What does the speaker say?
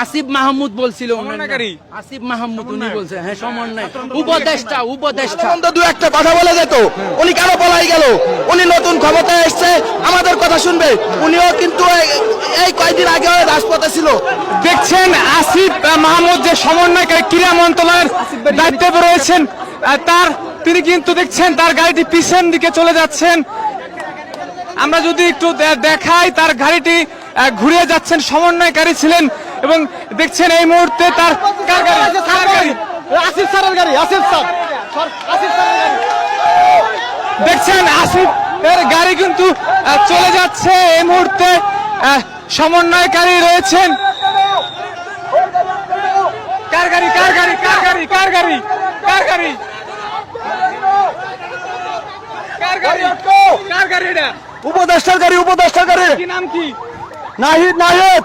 আসিফ মাহমুদ বলছিল, সমন্বয়কারী? আসিফ মাহমুদ উনি বলছে, হ্যাঁ সমন্বয় উপদেষ্টা। দু একটা কথা বলে যেত, উনি কেন পলাই গেল? উনি নতুন ক্ষমতায় এসছে, আমাদের কথা শুনবে। উনিও কিন্তু এই কয়েকদিন আগে রাজপথে ছিল। দেখছেন আসিফ মাহমুদ যে সমন্বয়কারী ক্রীড়া মন্ত্রণালয়ের দায়িত্বে রয়েছেন, তিনি কিন্তু দেখছেন তার গাড়িটি পিছন দিকে চলে যাচ্ছেন। আমরা যদি একটু দেখাই, তার গাড়িটি ঘুরে যাচ্ছেন, সমন্বয়কারী ছিলেন এবং দেখছেন এই মুহূর্তে তার গাড়ি আসিফ স্যারের গাড়ি, আসিফ স্যার। দেখছেন আসিফ এর গাড়ি কিন্তু চলে যাচ্ছে। এই মুহূর্তে সমন্বয়কারী রয়েছেন। কার গাড়ি এটা? উপদেষ্টার গাড়ি, কি নাম কি? নাহিদ। নাহিদ।